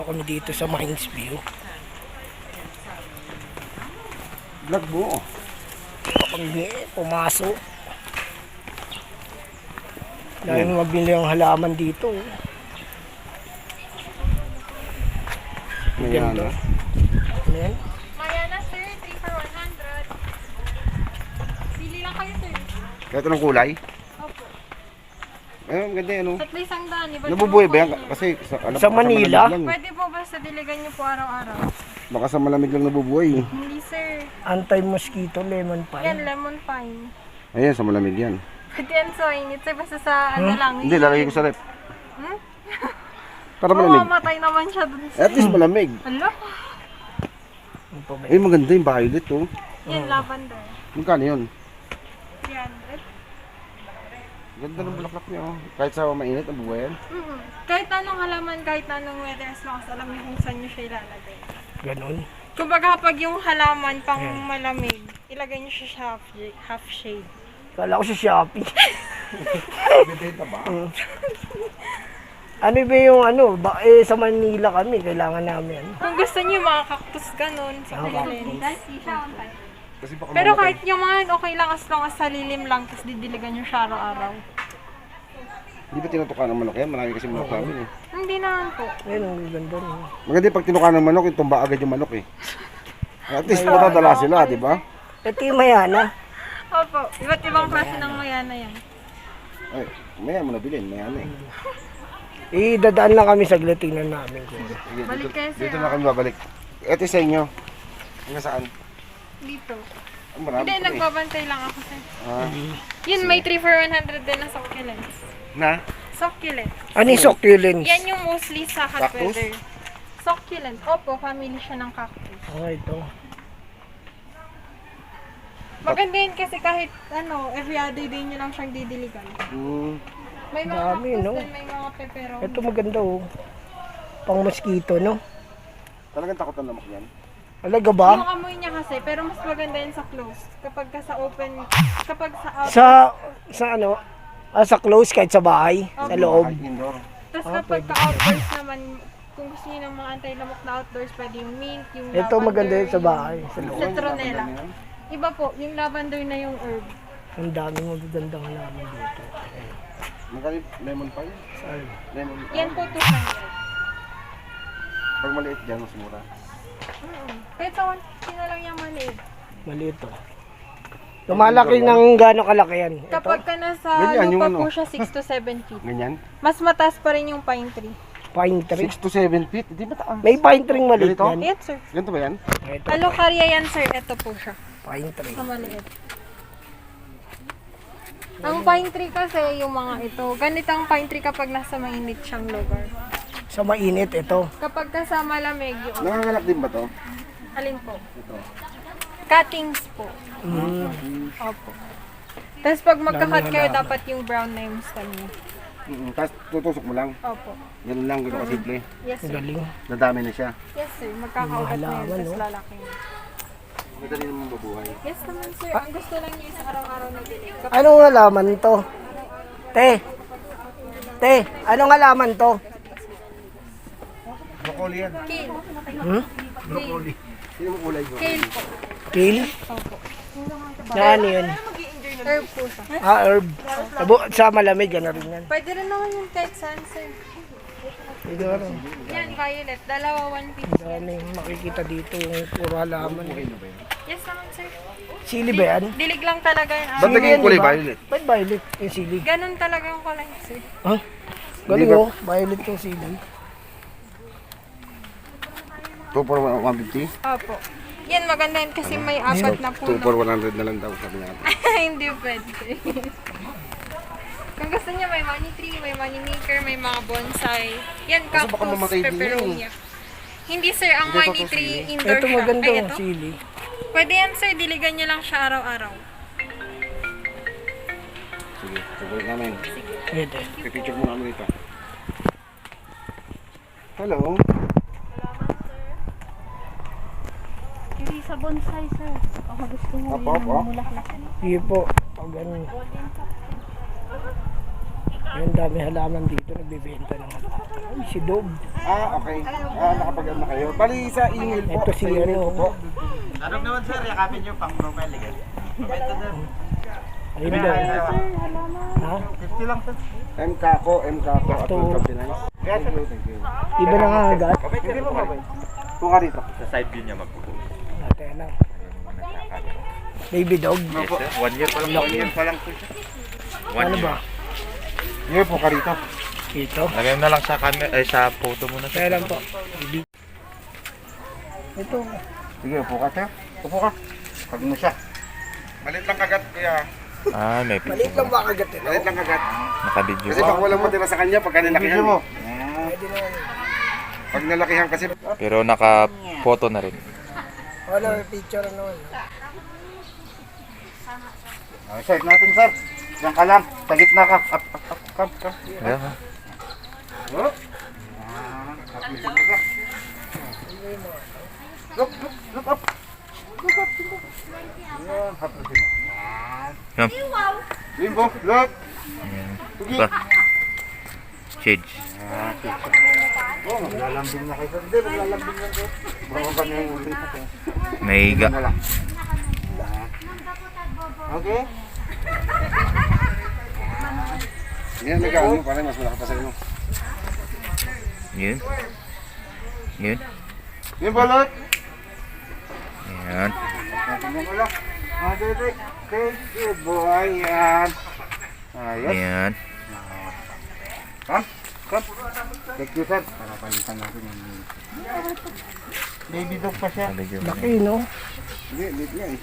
Kami dito sa Mines View. Vlog mo. Kapag pumasok, dahil mabili ang halaman dito. Ayan. Ganda. Ayan. Mariana, sir. 3 for 100. Pili lang kayo, sir. Ito ng kulay. Opo. Ang ganda yan, no? At least ang daan. Iba Nabubuhay ba yan? Kasi Sa Manila? malamig lang, eh. Pwede po basta diligan niyo po araw-araw. Baka sa malamig lang nabubuhay. Eh. Hindi, sir. Anti-mosquito lemon Yan, pie. lemon pine. Ayan, sa malamig yan. Pwede yan sa init, sir. Basta sa ano lang. Hindi, lalagay ko sa rep. Hmm? Para Oo, malamig. matay naman siya dun, sir. At least malamig. Alo? Ano pa ba? Eh, maganda yung violet, oh. Yan, lavender. Magkano yun? 300. Ganda ng bulaklak niya, oh. Kahit sa mainit, ang buhay yan. Kahit anong halaman, kahit anong weather, as long as alam niyo kung saan niyo siya ilalagay. Ganon. Kumbaga kapag yung halaman pang malamig, ilagay niyo siya half shade. Kala ko sa Shopee. Bibenta ba? Ano ba yung ano? Sa Manila kami, kailangan namin. Kung gusto niyo yung mga cactus ganun, sa Philippines. Kasi baka Pero mamatay. kahit yung mga okay lang as long as sa lilim lang, tapos didiligan niyo siya araw-araw. Hindi ba tinutukan ng manok yan? Marami kasi manok namin, eh. Hindi naman po. Ayun, ang ganda rin. Maganda yung pag tinukan ng manok, yung tumba agad yung manok, eh. At least matadala sila, di ba? Ito yung Mayana. Opo, iba't ibang klase ng mayana yan. Ay, maya mo nabilin, maya na, eh. Dadaan lang kami saglit, tingnan namin. Sige, Balik kayo, sir, dito na kami babalik. Ito sa inyo. Hanggang saan? Dito. Ang marami Hindi, pa, eh. nagbabantay lang ako, sir. Ah, Yun, may 3 for 100 din na succulents. na? Succulent. Ano yung succulents? Yan yung mostly sa hot Cactus? weather. Succulent. Opo, family siya ng cactus. Ito. Maganda yun kasi kahit every other day nyo lang siyang didiligan. May mga Dami, cactus no? din, may mga pepero. Ito maganda, oh. Pang mosquito, no? Talagang takot ang lamok yan. Alaga ba? Yung amoy niya kasi, pero mas maganda yun sa close. Kapag ka sa open, kapag sa out. Sa ano? Sa close kahit sa bahay, sa loob. Kahit indoor. Tapos kapag ka outdoors naman, kung gusto niyo ng mga anti-lamok na outdoors, pwede yung mint, yung Ito lavender, maganda yun sa bahay, sa loob. citronella. Iba po, yung lavender na yung herb. Ang daming magagandang halaman dito. Magkano lemon pie? Ay, Lemon pie. Yan po 200. Pag maliit dyan, mas mura. Kahit sa 150 na lang yung maliit. maliit, oh. Lumalaki ng gano'ng kalaki yan. Ito, Kapag ka nasa Ganyan, yung lupa ano. po siya 6 to 7 feet. Ganyan? Mas mataas pa rin yung pine tree. pine tree. 6 to 7 feet? Hindi ba taas? May pine tree maliit Ganito? yan. Yes, sir. Ganito ba yan? Ito, Alocaria yan, sir. Ito po siya. pine tree. Sa maliit. Ang pine tree kasi yung mga ito. Ganito ang pine tree kapag nasa mainit siyang lugar. Sa mainit, ito. Kapag ka sa malamig, yung Nangangalap din ba to? alin po? Ito. Cuttings po. Opo. Tapos pag magka-cut kayo, dapat yung brown na yung stem niya. Tapos tutusok mo lang. Opo. Ganun lang, ganun kasimple. Yes, Ang sir. galing. Nadami na siya. Yes, sir. Magkakaugat na yun, halaman, tapos no? lalaki na. Madali naman mabuhay. Yes naman, sir. Ang gusto lang niyo sa araw-araw na dilig. Anong halaman to? Te, anong halaman to? Broccoli yan. Kale. Broccoli. Sino mo kulay mo? Kale po. Kale? Opo. Na ano yun? Herb po siya. Herb. Sa malamig, ano rin yan. Pwede rin naman yung kahit saan, sir. Ito rin. Yan, violet. Dalawa, 150. Dami makikita dito yung puro halaman. Yes naman, sir. Sili ba yan? Dilig lang talaga yun. Ba't naging yan, kulay di ba? violet? Ba't violet yung sili? Ganun talaga yung kulay, sir. Ha? Galing, Di ba- oh. Violet yung sili. 2 for 150? Opo. Yan, maganda yun kasi may apat na 2 for puno. 100 na lang daw, sabi natin. Hindi pwede. Kung gusto niya, may money tree, may money maker, may mga bonsai. Yan, Kaso baka cactus, mamatay din peperonia. Hindi, sir. Ang Hindi, money ito, tree, sili. indoor Ito siya. maganda Ay, yung ito? sili. Pwede yan, sir. Diligan niyo lang siya araw-araw. Sige, tutuloy namin. Ito. Pipicture mo namin dito. Hello? Hindi sa bonsai, sir. Ako gusto mo Opo, opo. mulaklak. Sige po. Pag ano. Yung dami halaman dito, nagbibenta ng halaman. Ay, si Dog. Okay. Nakapag-ano na kayo. Bali sa email po. Ito si Sa email ano. ko po. Anong naman sir, yakapin nyo pang profile again. Ito sir. Ayun daw. Ha? 50 lang sir. MKako at Ito. Welcome Pinay. Thank you, thank you. Iba na nga agad. Hindi mo ba? Tuka dito. Sa side view niya magpupo. Ate lang. Baby Dog. Yes sir, 1 year pa lang. 1 year pa lang po siya. Ano ba? Here po ka rito. Ito. Lagay mo na lang sa camera, ay sa photo mo na sir. Kaya lang po. Baby. Ito. Sige, upo ka sir. Upo ka. Pag mo siya. Malit lang kagat kuya. Ah, may picture. Maliit lang ba kagat ito? Malit lang kagat. Naka-video. Kasi pag walang matira sa kanya, pag nalakihan mo. Pwede na yan. Pag nalakihan kasi. Pero naka-photo na rin. Wala, may picture ano. Start natin sir. Diyan ka lang. Sa gitna ka. Up. Ayan ha. Oh. Look up. Yan, hapusin mo. Yan. Bimbo, look. Ayan. Sige. Ba? Shades. Oh, maglalambing na kayo. Hindi, maglalambing na kayo. Baka ba na yung ulit natin? May Na lang. Okay. Yan, nag-ano, parang mas malaki pa sa inyo. Yun. Yun. Yung balot. Ayan. Tingnan ko lang. Okay. Good boy. Yan. Ayos. Ayan. Come. Thank you, sir. Para palitan natin yung baby dog pa siya. Video. Laki, no? Hindi, late nga eh.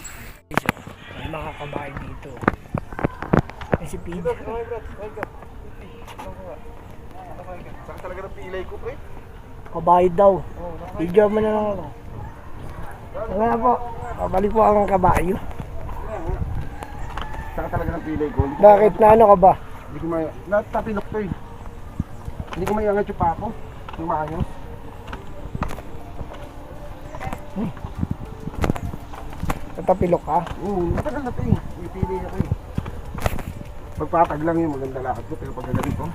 May mga kabahay dito. May si Pidge. Saka talaga ng pilay ko, pre. Kabahay daw. Video mo na lang ako. Nga po. Babalik po ang kabayo. Saka talaga ng pilay ko. Bakit na ano ka ba? Hindi ko may... Natapilok to eh. Hindi ko may angat yung papo. Yung maayos. Tatapilok ka? Oo, matagal na to eh. May pilay ako eh. Pagpatag lang yun, maganda lakad ko. Pero pagkagaling ko,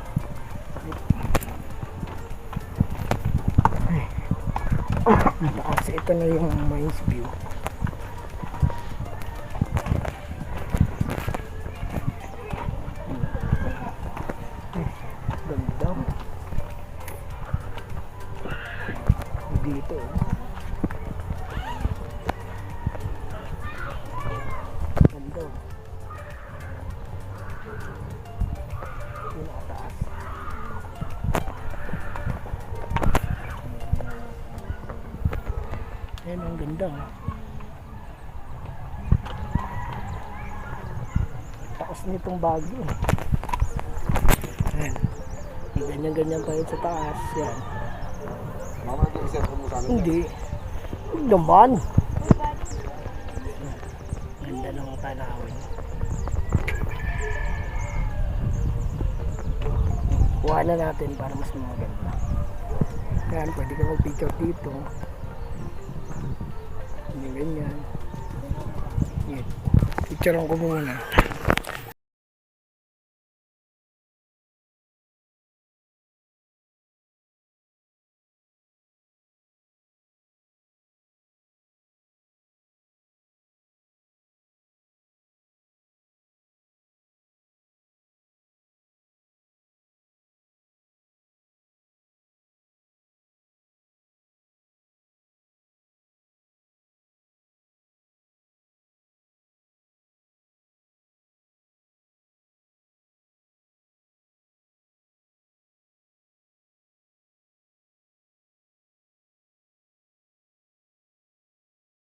Taas, ito na yung mines view. Ganda. Dito. Ganda. Pinakataas. Ayan, ang ganda. Taas nitong bagyo. Ayan. Ganyan-ganyan pa yun sa taas. Yan. mama yung cellphone mo sa amin. Hindi. Hindi naman. Ganda ng tanawin. Kuha na natin para mas maganda. Yan, pwede ka mag-picture dito. Hindi ganyan. Yan. Picturean ko muna.